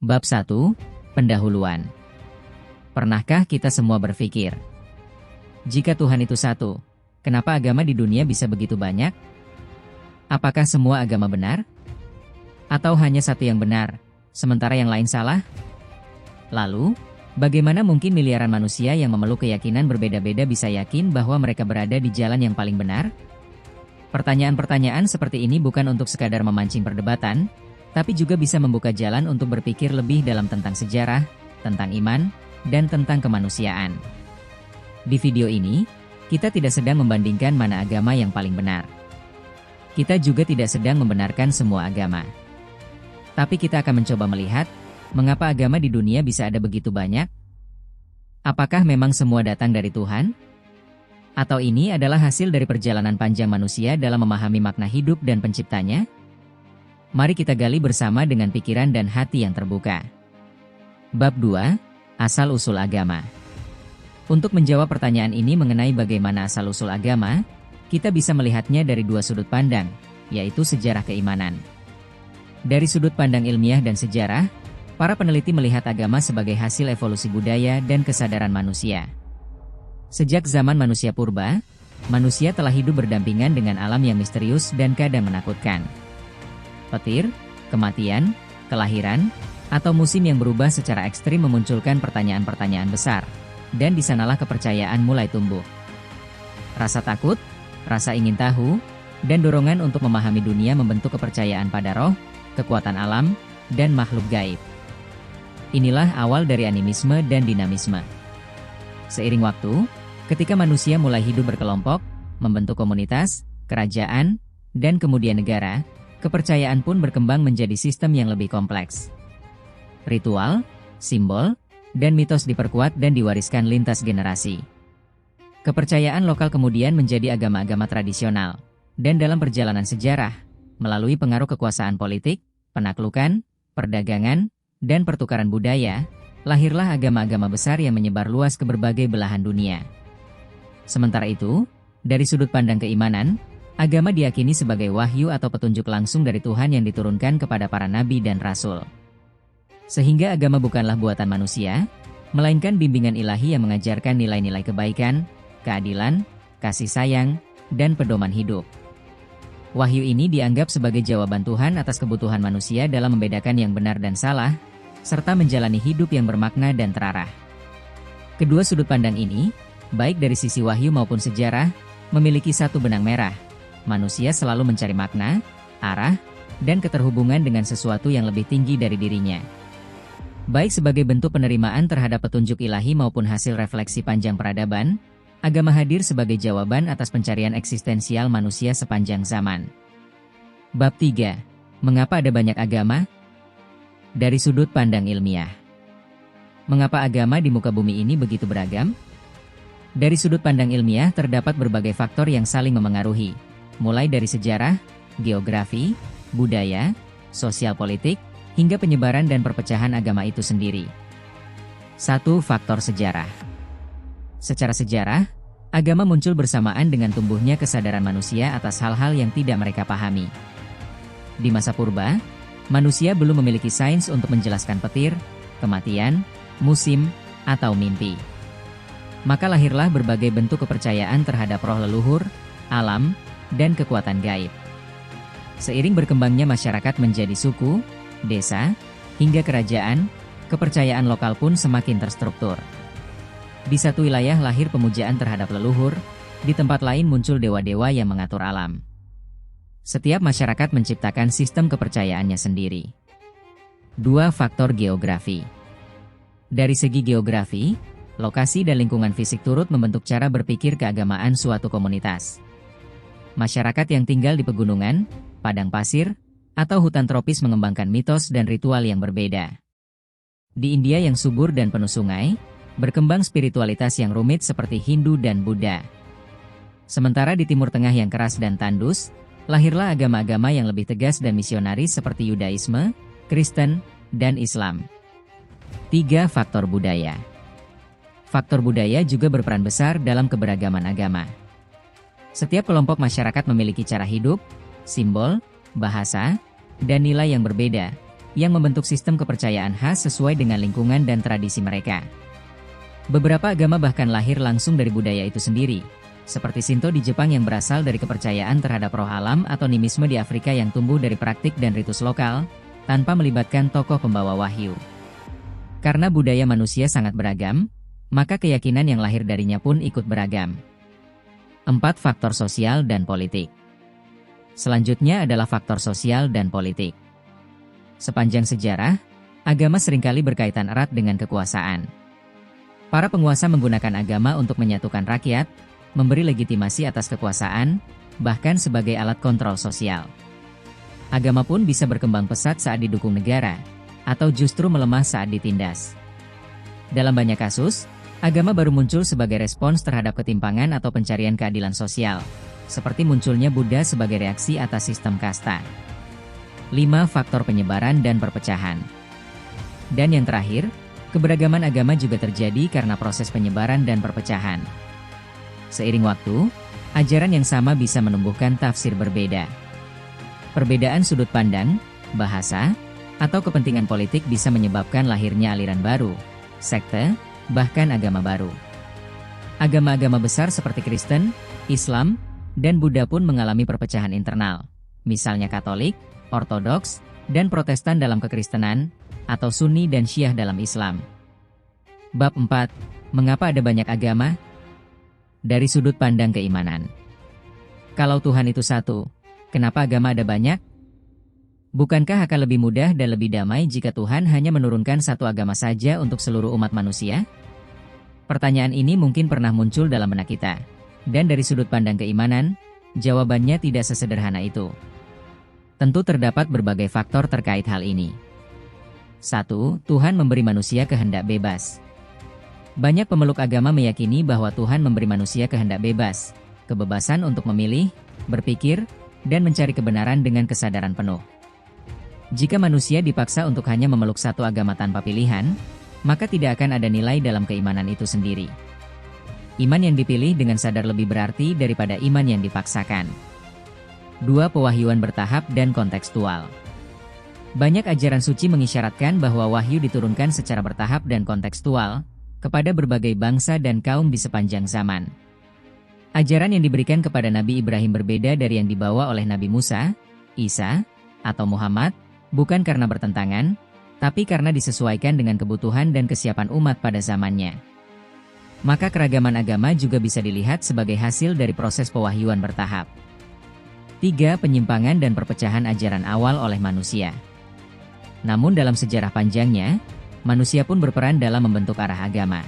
Bab 1. Pendahuluan. Pernahkah kita semua berpikir, jika Tuhan itu satu, kenapa agama di dunia bisa begitu banyak? Apakah semua agama benar? Atau hanya satu yang benar, sementara yang lain salah? Lalu, bagaimana mungkin miliaran manusia yang memeluk keyakinan berbeda-beda bisa yakin bahwa mereka berada di jalan yang paling benar? Pertanyaan-pertanyaan seperti ini bukan untuk sekadar memancing perdebatan, tapi juga bisa membuka jalan untuk berpikir lebih dalam tentang sejarah, tentang iman, dan tentang kemanusiaan. Di video ini, kita tidak sedang membandingkan mana agama yang paling benar. Kita juga tidak sedang membenarkan semua agama. Tapi kita akan mencoba melihat, mengapa agama di dunia bisa ada begitu banyak? Apakah memang semua datang dari Tuhan? Atau ini adalah hasil dari perjalanan panjang manusia dalam memahami makna hidup dan penciptanya? Mari kita gali bersama dengan pikiran dan hati yang terbuka. Bab 2. Asal-usul agama. Untuk menjawab pertanyaan ini mengenai bagaimana asal-usul agama, kita bisa melihatnya dari dua sudut pandang, yaitu sejarah keimanan. Dari sudut pandang ilmiah dan sejarah, para peneliti melihat agama sebagai hasil evolusi budaya dan kesadaran manusia. Sejak zaman manusia purba, manusia telah hidup berdampingan dengan alam yang misterius dan kadang menakutkan. Petir, kematian, kelahiran, atau musim yang berubah secara ekstrim memunculkan pertanyaan-pertanyaan besar, dan di sanalah kepercayaan mulai tumbuh. Rasa takut, rasa ingin tahu, dan dorongan untuk memahami dunia membentuk kepercayaan pada roh, kekuatan alam, dan makhluk gaib. Inilah awal dari animisme dan dinamisme. Seiring waktu, ketika manusia mulai hidup berkelompok, membentuk komunitas, kerajaan, dan kemudian negara, kepercayaan pun berkembang menjadi sistem yang lebih kompleks. Ritual, simbol, dan mitos diperkuat dan diwariskan lintas generasi. Kepercayaan lokal kemudian menjadi agama-agama tradisional, dan dalam perjalanan sejarah, melalui pengaruh kekuasaan politik, penaklukan, perdagangan, dan pertukaran budaya, lahirlah agama-agama besar yang menyebar luas ke berbagai belahan dunia. Sementara itu, dari sudut pandang keimanan, agama diyakini sebagai wahyu atau petunjuk langsung dari Tuhan yang diturunkan kepada para nabi dan rasul. Sehingga agama bukanlah buatan manusia, melainkan bimbingan ilahi yang mengajarkan nilai-nilai kebaikan, keadilan, kasih sayang, dan pedoman hidup. Wahyu ini dianggap sebagai jawaban Tuhan atas kebutuhan manusia dalam membedakan yang benar dan salah, serta menjalani hidup yang bermakna dan terarah. Kedua sudut pandang ini, baik dari sisi wahyu maupun sejarah, memiliki satu benang merah. Manusia selalu mencari makna, arah, dan keterhubungan dengan sesuatu yang lebih tinggi dari dirinya. Baik sebagai bentuk penerimaan terhadap petunjuk ilahi maupun hasil refleksi panjang peradaban, agama hadir sebagai jawaban atas pencarian eksistensial manusia sepanjang zaman. Bab 3. Mengapa ada banyak agama? Dari sudut pandang ilmiah. Mengapa agama di muka bumi ini begitu beragam? Dari sudut pandang ilmiah terdapat berbagai faktor yang saling memengaruhi, mulai dari sejarah, geografi, budaya, sosial politik, hingga penyebaran dan perpecahan agama itu sendiri. 1. Faktor sejarah. Secara sejarah, agama muncul bersamaan dengan tumbuhnya kesadaran manusia atas hal-hal yang tidak mereka pahami. Di masa purba, manusia belum memiliki sains untuk menjelaskan petir, kematian, musim, atau mimpi. Maka lahirlah berbagai bentuk kepercayaan terhadap roh leluhur, alam, dan kekuatan gaib. Seiring berkembangnya masyarakat menjadi suku, desa, hingga kerajaan, kepercayaan lokal pun semakin terstruktur. Di satu wilayah lahir pemujaan terhadap leluhur, di tempat lain muncul dewa-dewa yang mengatur alam. Setiap masyarakat menciptakan sistem kepercayaannya sendiri. 2. Faktor geografi. Dari segi geografi, lokasi dan lingkungan fisik turut membentuk cara berpikir keagamaan suatu komunitas. Masyarakat yang tinggal di pegunungan, padang pasir, atau hutan tropis mengembangkan mitos dan ritual yang berbeda. Di India yang subur dan penuh sungai, berkembang spiritualitas yang rumit seperti Hindu dan Buddha. Sementara di Timur Tengah yang keras dan tandus, lahirlah agama-agama yang lebih tegas dan misionaris seperti Yudaisme, Kristen, dan Islam. 3. Faktor budaya. Faktor budaya juga berperan besar dalam keberagaman agama. Setiap kelompok masyarakat memiliki cara hidup, simbol, bahasa, dan nilai yang berbeda, yang membentuk sistem kepercayaan khas sesuai dengan lingkungan dan tradisi mereka. Beberapa agama bahkan lahir langsung dari budaya itu sendiri, seperti Shinto di Jepang yang berasal dari kepercayaan terhadap roh alam, atau Nimisme di Afrika yang tumbuh dari praktik dan ritus lokal, tanpa melibatkan tokoh pembawa wahyu. Karena budaya manusia sangat beragam, maka keyakinan yang lahir darinya pun ikut beragam. 4. Faktor sosial dan politik. Selanjutnya adalah faktor sosial dan politik. Sepanjang sejarah, agama seringkali berkaitan erat dengan kekuasaan. Para penguasa menggunakan agama untuk menyatukan rakyat, memberi legitimasi atas kekuasaan, bahkan sebagai alat kontrol sosial. Agama pun bisa berkembang pesat saat didukung negara, atau justru melemah saat ditindas. Dalam banyak kasus, agama baru muncul sebagai respons terhadap ketimpangan atau pencarian keadilan sosial, seperti munculnya Buddha sebagai reaksi atas sistem kasta. 5. Faktor penyebaran dan perpecahan. Dan yang terakhir, keberagaman agama juga terjadi karena proses penyebaran dan perpecahan. Seiring waktu, ajaran yang sama bisa menumbuhkan tafsir berbeda. Perbedaan sudut pandang, bahasa, atau kepentingan politik bisa menyebabkan lahirnya aliran baru, sekte, bahkan agama baru. Agama-agama besar seperti Kristen, Islam, dan Buddha pun mengalami perpecahan internal, misalnya Katolik, Ortodoks, dan Protestan dalam kekristenan, atau Sunni dan Syiah dalam Islam. Bab 4. Mengapa ada banyak agama? Dari sudut pandang keimanan. Kalau Tuhan itu satu, kenapa agama ada banyak? Bukankah akan lebih mudah dan lebih damai jika Tuhan hanya menurunkan satu agama saja untuk seluruh umat manusia? Pertanyaan ini mungkin pernah muncul dalam benak kita. Dan dari sudut pandang keimanan, jawabannya tidak sesederhana itu. Tentu terdapat berbagai faktor terkait hal ini. 1. Tuhan memberi manusia kehendak bebas. Banyak pemeluk agama meyakini bahwa Tuhan memberi manusia kehendak bebas, kebebasan untuk memilih, berpikir, dan mencari kebenaran dengan kesadaran penuh. Jika manusia dipaksa untuk hanya memeluk satu agama tanpa pilihan, maka tidak akan ada nilai dalam keimanan itu sendiri. Iman yang dipilih dengan sadar lebih berarti daripada iman yang dipaksakan. 2. Pewahyuan bertahap dan kontekstual. Banyak ajaran suci mengisyaratkan bahwa wahyu diturunkan secara bertahap dan kontekstual kepada berbagai bangsa dan kaum di sepanjang zaman. Ajaran yang diberikan kepada Nabi Ibrahim berbeda dari yang dibawa oleh Nabi Musa, Isa, atau Muhammad, bukan karena bertentangan, tapi karena disesuaikan dengan kebutuhan dan kesiapan umat pada zamannya. Maka keragaman agama juga bisa dilihat sebagai hasil dari proses pewahyuan bertahap. 3. Penyimpangan dan perpecahan ajaran awal oleh manusia. Namun dalam sejarah panjangnya, manusia pun berperan dalam membentuk arah agama.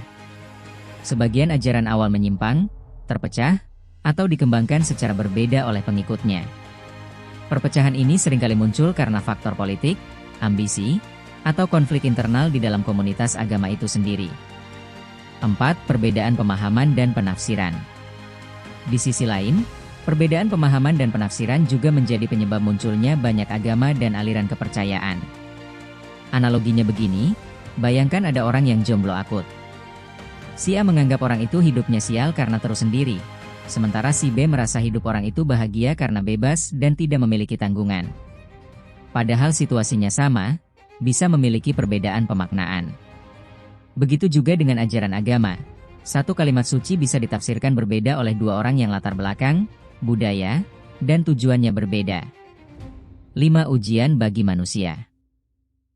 Sebagian ajaran awal menyimpang, terpecah, atau dikembangkan secara berbeda oleh pengikutnya. Perpecahan ini seringkali muncul karena faktor politik, ambisi, atau konflik internal di dalam komunitas agama itu sendiri. 4. Perbedaan pemahaman dan penafsiran. Di sisi lain, perbedaan pemahaman dan penafsiran juga menjadi penyebab munculnya banyak agama dan aliran kepercayaan. Analoginya begini, bayangkan ada orang yang jomblo akut. Si A menganggap orang itu hidupnya sial karena terus sendiri, sementara si B merasa hidup orang itu bahagia karena bebas dan tidak memiliki tanggungan. Padahal situasinya sama, bisa memiliki perbedaan pemaknaan. Begitu juga dengan ajaran agama. Satu kalimat suci bisa ditafsirkan berbeda oleh dua orang yang latar belakang, budaya, dan tujuannya berbeda. 5. Ujian bagi manusia.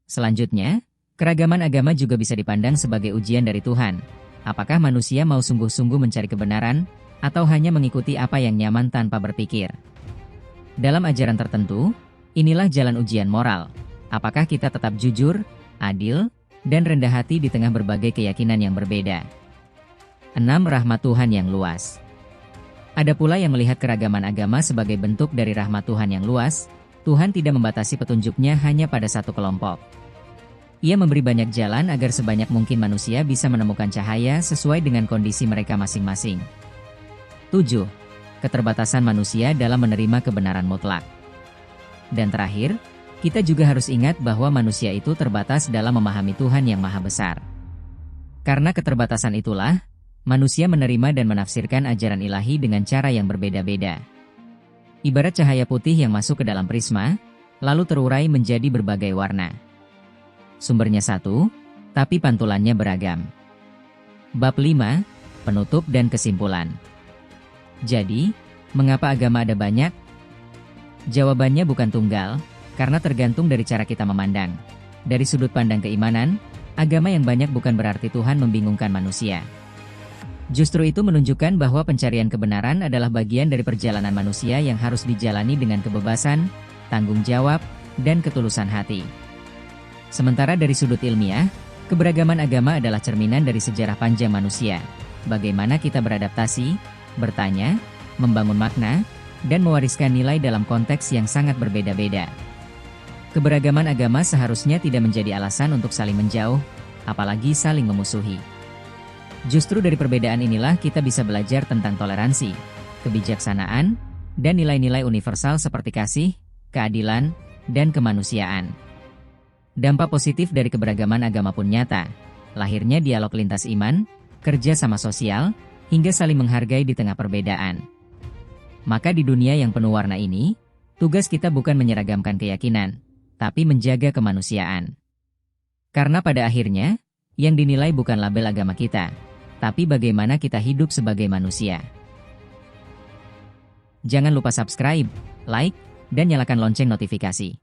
Selanjutnya, keragaman agama juga bisa dipandang sebagai ujian dari Tuhan. Apakah manusia mau sungguh-sungguh mencari kebenaran, atau hanya mengikuti apa yang nyaman tanpa berpikir? Dalam ajaran tertentu, inilah jalan ujian moral. Apakah kita tetap jujur, adil, dan rendah hati di tengah berbagai keyakinan yang berbeda? 6. Rahmat Tuhan yang luas. Ada pula yang melihat keragaman agama sebagai bentuk dari rahmat Tuhan yang luas. Tuhan tidak membatasi petunjuknya hanya pada satu kelompok. Ia memberi banyak jalan agar sebanyak mungkin manusia bisa menemukan cahaya sesuai dengan kondisi mereka masing-masing. 7. Keterbatasan manusia dalam menerima kebenaran mutlak. Dan terakhir, kita juga harus ingat bahwa manusia itu terbatas dalam memahami Tuhan yang Maha Besar. Karena keterbatasan itulah, manusia menerima dan menafsirkan ajaran ilahi dengan cara yang berbeda-beda. Ibarat cahaya putih yang masuk ke dalam prisma, lalu terurai menjadi berbagai warna. Sumbernya satu, tapi pantulannya beragam. Bab 5, penutup dan kesimpulan. Jadi, mengapa agama ada banyak? Jawabannya bukan tunggal, karena tergantung dari cara kita memandang. Dari sudut pandang keimanan, agama yang banyak bukan berarti Tuhan membingungkan manusia. Justru itu menunjukkan bahwa pencarian kebenaran adalah bagian dari perjalanan manusia yang harus dijalani dengan kebebasan, tanggung jawab, dan ketulusan hati. Sementara dari sudut ilmiah, keberagaman agama adalah cerminan dari sejarah panjang manusia. Bagaimana kita beradaptasi, bertanya, membangun makna, dan mewariskan nilai dalam konteks yang sangat berbeda-beda. Keberagaman agama seharusnya tidak menjadi alasan untuk saling menjauh, apalagi saling memusuhi. Justru dari perbedaan inilah kita bisa belajar tentang toleransi, kebijaksanaan, dan nilai-nilai universal seperti kasih, keadilan, dan kemanusiaan. Dampak positif dari keberagaman agama pun nyata. Lahirnya dialog lintas iman, kerja sama sosial, hingga saling menghargai di tengah perbedaan. Maka di dunia yang penuh warna ini, tugas kita bukan menyeragamkan keyakinan, tapi menjaga kemanusiaan. Karena pada akhirnya, yang dinilai bukan label agama kita, tapi bagaimana kita hidup sebagai manusia. Jangan lupa subscribe, like, dan nyalakan lonceng notifikasi.